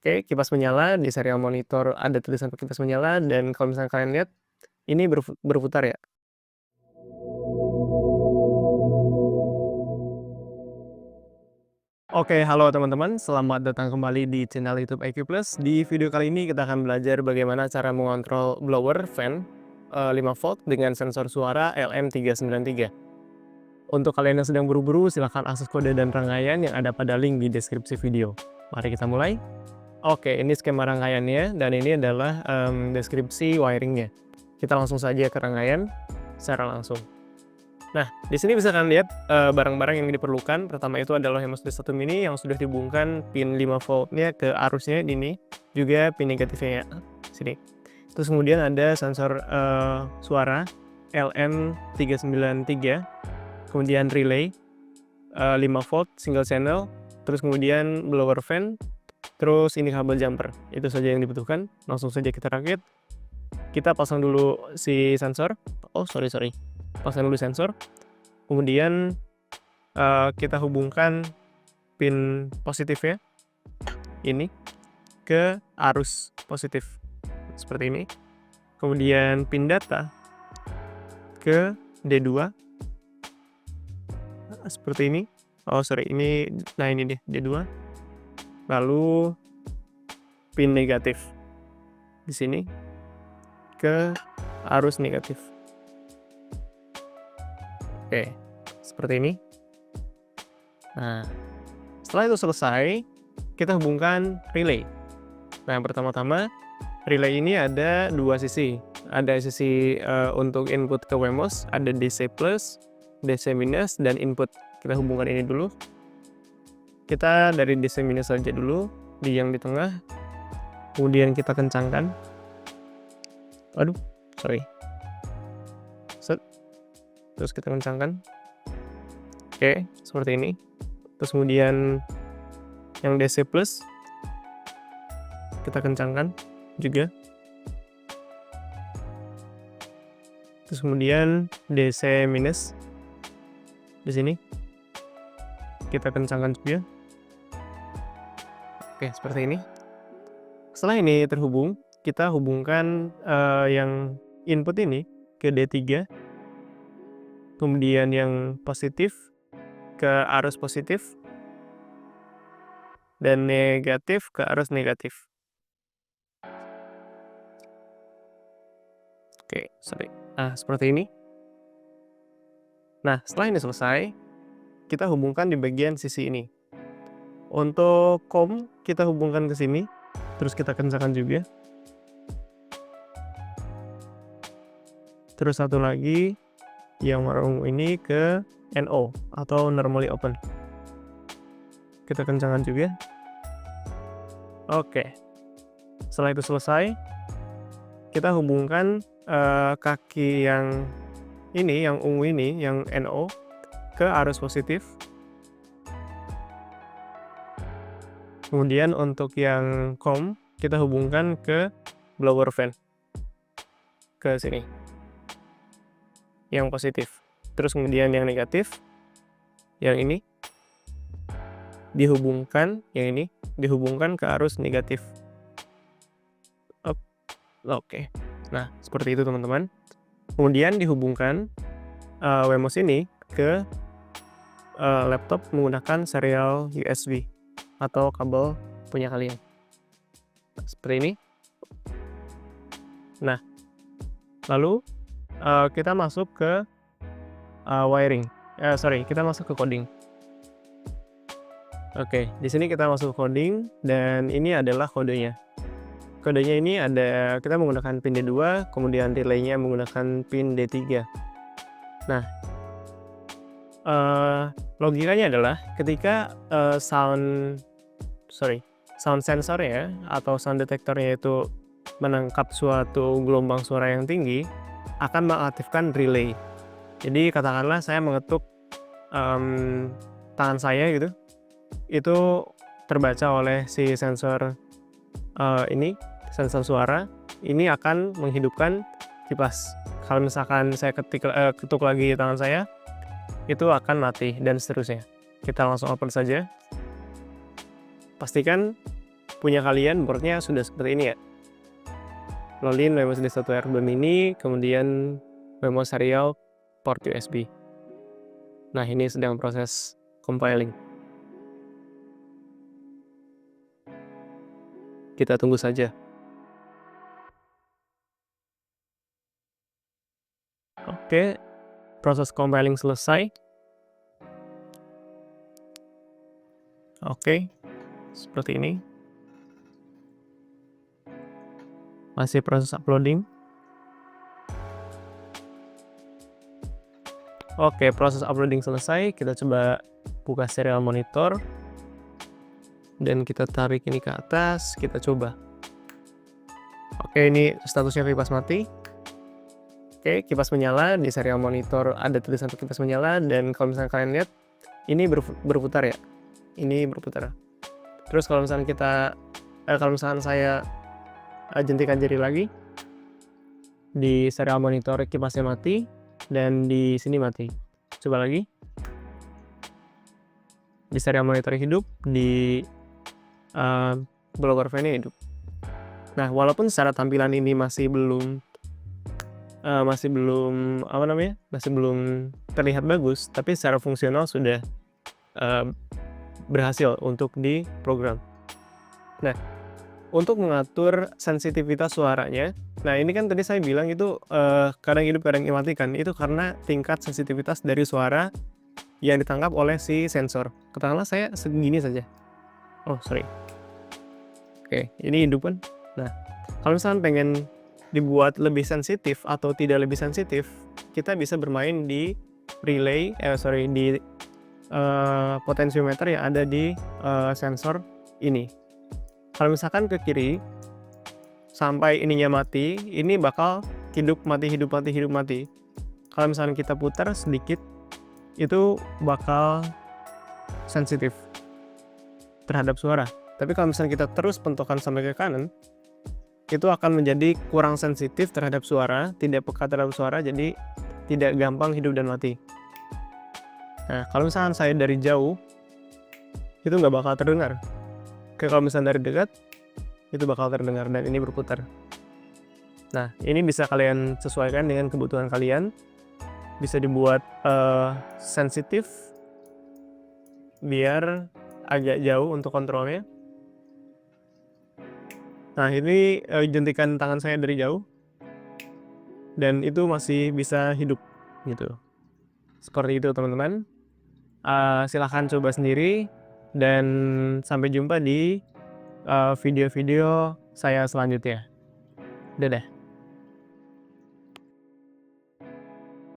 Oke, kipas menyala, di serial monitor ada tulisan kipas menyala, dan kalau misalnya kalian lihat, ini berputar ya. Oke, halo teman-teman, selamat datang kembali di channel YouTube IQ Plus. Di video kali ini kita akan belajar bagaimana cara mengontrol blower fan 5 volt dengan sensor suara LM393. Untuk kalian yang sedang buru-buru, silahkan akses kode dan rangkaian yang ada pada link di deskripsi video. Mari kita mulai. Oke, ini skema rangkaiannya, dan ini adalah deskripsi wiringnya. Kita langsung saja ke rangkaian secara langsung. Nah, di sini bisa kalian lihat barang-barang yang diperlukan. Pertama itu adalah hemostat 1 mini yang sudah dihubungkan pin 5 voltnya ke arusnya ini, juga pin negatifnya ya, sini. Terus kemudian ada sensor suara LM393, kemudian relay 5 volt single channel, terus kemudian blower fan, terus ini kabel jumper. Itu saja yang dibutuhkan. Langsung saja kita rakit. Kita pasang dulu si sensor. Oh, sorry. Pasang dulu sensor. Kemudian kita hubungkan pin positifnya ini ke arus positif seperti ini. Kemudian pin data ke D2 seperti ini. Oh, sorry, ini deh D2. Lalu pin negatif di sini ke arus negatif. Oke, seperti ini. Nah, setelah itu selesai, kita hubungkan relay. Nah, pertama-tama relay ini ada dua sisi. Ada sisi untuk input ke WMOS, ada DC plus, DC minus, dan input. Kita hubungkan ini dulu. Kita dari DC minus saja dulu, di yang di tengah. Kemudian kita kencangkan. Aduh, sorry. Set. Terus kita kencangkan. Oke, seperti ini. Terus kemudian yang DC plus kita kencangkan juga. Terus kemudian DC minus di sini kita kencangkan juga. Oke, seperti ini. Setelah ini terhubung, kita hubungkan yang input ini ke D3. Kemudian yang positif ke arus positif, dan negatif ke arus negatif. Oke, sorry. Nah, seperti ini. Nah, setelah ini selesai, kita hubungkan di bagian sisi ini. Untuk COM, kita hubungkan ke sini, terus kita kencangkan juga. Terus satu lagi, yang warna ungu ini ke NO atau normally open. Kita kencangkan juga. Oke. Setelah itu selesai, kita hubungkan kaki yang ini, yang ungu ini, yang NO ke arus positif. Kemudian untuk yang COM, kita hubungkan ke blower fan. Ke sini. Yang positif. Terus kemudian yang negatif, yang ini dihubungkan, ke arus negatif. Oke. Nah, seperti itu teman-teman. Kemudian dihubungkan WMOS ini ke laptop menggunakan serial USB atau kabel punya kalian. Seperti ini. Nah, lalu kita masuk ke wiring. Kita masuk ke coding. Oke, di sini kita masuk ke coding, dan ini adalah kodenya. Kodenya ini ada, kita menggunakan pin D2, kemudian relaynya menggunakan pin D3. Nah, logikanya adalah ketika sound sensor ya, atau sound detectornya itu menangkap suatu gelombang suara yang tinggi, akan mengaktifkan relay. Jadi katakanlah saya mengetuk tangan saya gitu, itu terbaca oleh si sensor ini, sensor suara ini akan menghidupkan kipas. Kalau misalkan saya ketuk lagi tangan saya, itu akan mati, dan seterusnya. Kita langsung open saja. Pastikan punya kalian boardnya sudah seperti ini ya. Lolin Wemo SD1R2 Mini, kemudian Wemo serial port USB. Nah, ini sedang proses compiling. Kita tunggu saja. Oke, proses compiling selesai. Oke, seperti ini. Masih proses uploading. Oke, proses uploading selesai. Kita coba buka serial monitor. Dan kita tarik ini ke atas, kita coba. Oke, ini statusnya kipas mati. Oke, kipas menyala, di serial monitor ada tulisan kipas menyala, dan kalau misalnya kalian lihat, ini berputar ya. Ini berputar. Terus kalau misalnya saya jentikan jari lagi, di serial monitor kipasnya mati, dan di sini mati. Coba lagi. Di serial monitor hidup, di blower fan-nya hidup. Nah, walaupun secara tampilan ini masih belum terlihat bagus, tapi secara fungsional sudah berhasil untuk diprogram. Nah, untuk mengatur sensitivitas suaranya, nah ini kan tadi saya bilang itu kadang hidup kadang dimatikan, itu karena tingkat sensitivitas dari suara yang ditangkap oleh si sensor. Katakanlah saya segini saja. Oh, sorry. Oke, ini hidup kan. Nah, kalau misalnya pengen dibuat lebih sensitif atau tidak lebih sensitif, kita bisa bermain di di potensiometer yang ada di sensor ini. Kalau misalkan ke kiri sampai ininya mati, ini bakal hidup mati hidup mati hidup mati. Kalau misalnya kita putar sedikit, itu bakal sensitif terhadap suara. Tapi kalau misalnya kita terus pentokan sampai ke kanan, itu akan menjadi kurang sensitif terhadap suara, tidak peka terhadap suara, jadi tidak gampang hidup dan mati. Nah, kalau misalnya saya dari jauh, itu nggak bakal terdengar. Kalau misalnya dari dekat, itu bakal terdengar, dan ini berputar. Nah, ini bisa kalian sesuaikan dengan kebutuhan kalian. Bisa dibuat sensitif, biar agak jauh untuk kontrolnya. Nah, ini jentikan tangan saya dari jauh, dan itu masih bisa hidup gitu. Seperti itu teman-teman. Silahkan coba sendiri, dan sampai jumpa di video-video saya selanjutnya. Dadah.